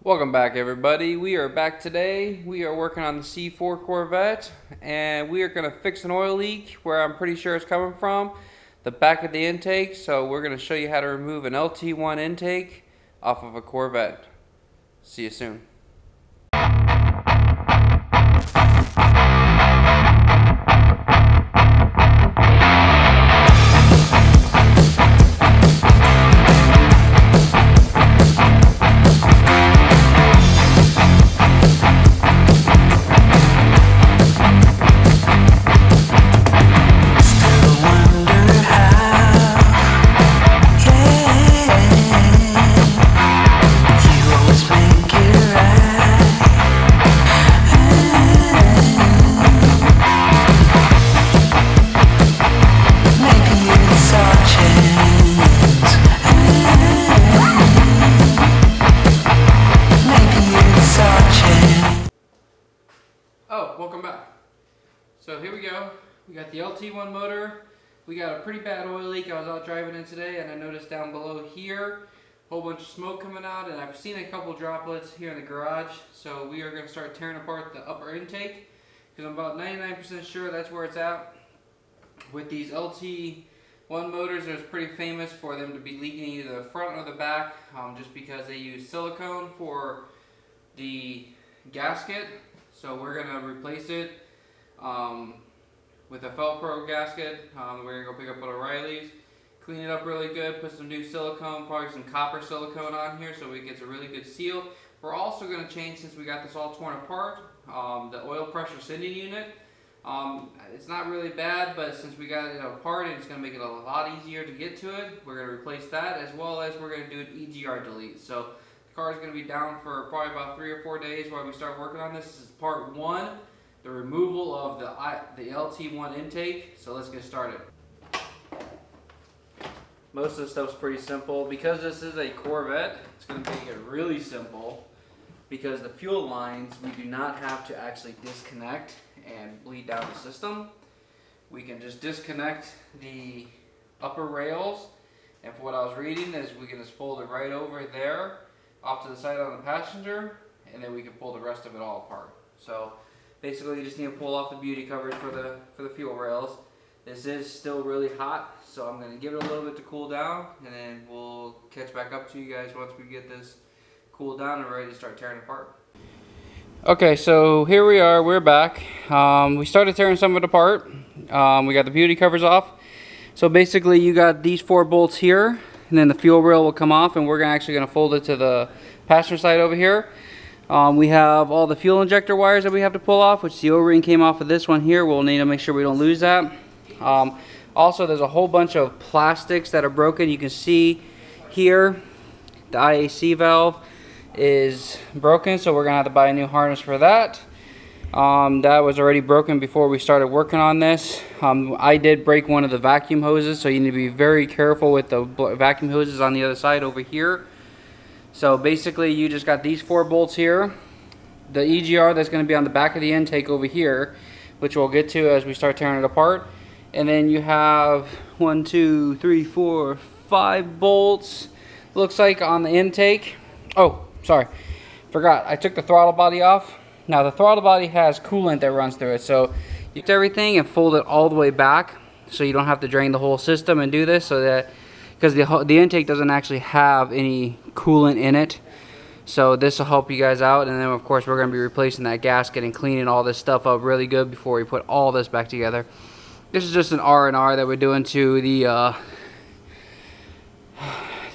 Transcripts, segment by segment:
Welcome back, everybody. We are back today. We are working on the C4 Corvette, and we are going to fix an oil leak where I'm pretty sure it's coming from the back of the intake. So we're going to show you how to remove an LT1 intake off of a Corvette. See you soon. Welcome back. So here we go. We got the LT1 motor. We got a pretty bad oil leak. I was out driving in today and I noticed down below here a whole bunch of smoke coming out, and I've seen a couple droplets here in the garage. So we are going to start tearing apart the upper intake because I'm about 99% sure that's where it's at. With these LT1 motors, they're pretty famous for them to be leaking either the front or the back, just because they use silicone for the gasket. So we're going to replace it with a Velcro gasket. We're going to go pick up at O'Reilly's, clean it up really good, put some new silicone, probably some copper silicone on here so it gets a really good seal. We're also going to change, since we got this all torn apart, the oil pressure sending unit. It's not really bad, but since we got it apart, it's going to make it a lot easier to get to it. We're going to replace that, as well as we're going to do an EGR delete. So car is going to be down for probably about 3 or 4 days while we start working on this. This is part 1, the removal of the LT1 intake. So let's get started. Most of the stuff's pretty simple. Because this is a Corvette, it's going to make it really simple, because the fuel lines we do not have to actually disconnect and bleed down the system. We can just disconnect the upper rails, and for what I was reading is we can just fold it right over there off to the side on the passenger, and then we can pull the rest of it all apart. So basically you just need to pull off the beauty covers for the fuel rails. This is still really hot, so I'm going to give it a little bit to cool down, and then we'll catch back up to you guys once we get this cooled down and ready to start tearing apart. Okay, so here we are, we're back. We started tearing some of it apart. We got the beauty covers off. So basically you got these 4 bolts here, and then the fuel rail will come off, and we're actually going to fold it to the passenger side over here. We have all the fuel injector wires that we have to pull off, which the O-ring came off of this one here. We'll need to make sure we don't lose that. Also, there's a whole bunch of plastics that are broken. You can see here the IAC valve is broken, so we're going to have to buy a new harness for that. That was already broken before we started working on this. I did break one of the vacuum hoses, so you need to be very careful with the vacuum hoses on the other side over here. So basically you just got these 4 bolts here, the EGR that's going to be on the back of the intake over here, which we'll get to as we start tearing it apart. And then you have 1, 2, 3, 4, 5 bolts, looks like, on the intake. Oh, sorry, forgot, I took the throttle body off. Now the throttle body has coolant that runs through it, so you take everything and fold it all the way back so you don't have to drain the whole system and do this, so that, because the intake doesn't actually have any coolant in it. So this will help you guys out, and then of course we're going to be replacing that gasket and cleaning all this stuff up really good before we put all this back together. This is just an R&R that we're doing to the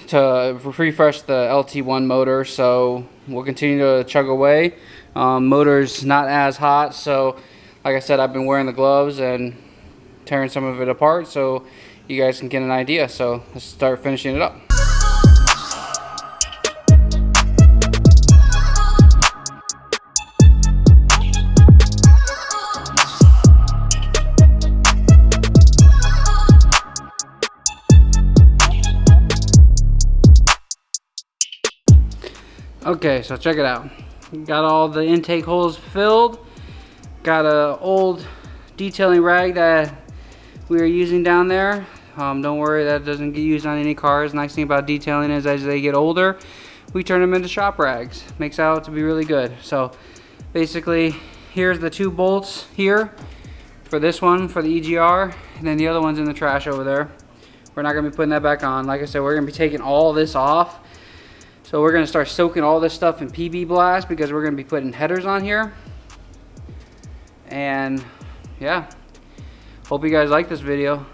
to refresh the LT1 motor, so we'll continue to chug away. Motor's not as hot, so like I said, I've been wearing the gloves and tearing some of it apart so you guys can get an idea. So let's start finishing it up. Okay, so check it out. Got all the intake holes filled. Got a old detailing rag that we are using down there. Don't worry, that doesn't get used on any cars. Nice thing about detailing is as they get older, we turn them into shop rags. Makes out to be really good. So basically, here's the 2 bolts here for this one for the EGR, and then the other one's in the trash over there. We're not gonna be putting that back on. Like I said, we're gonna be taking all this off. So we're gonna start soaking all this stuff in PB Blast because we're gonna be putting headers on here. And yeah, hope you guys like this video.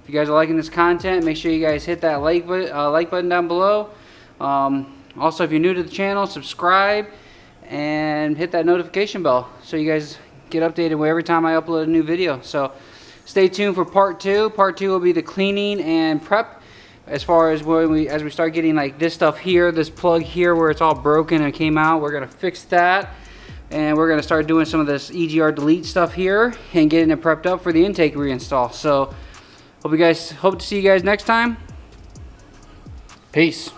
If you guys are liking this content, make sure you guys hit that like button down below. Also, if you're new to the channel, subscribe and hit that notification bell so you guys get updated every time I upload a new video. So stay tuned for part 2. Part 2 will be the cleaning and prep, as far as as we start getting like this stuff here, this plug here where it's all broken and came out. We're gonna fix that, and we're gonna start doing some of this EGR delete stuff here and getting it prepped up for the intake reinstall. So hope to see you guys next time. Peace.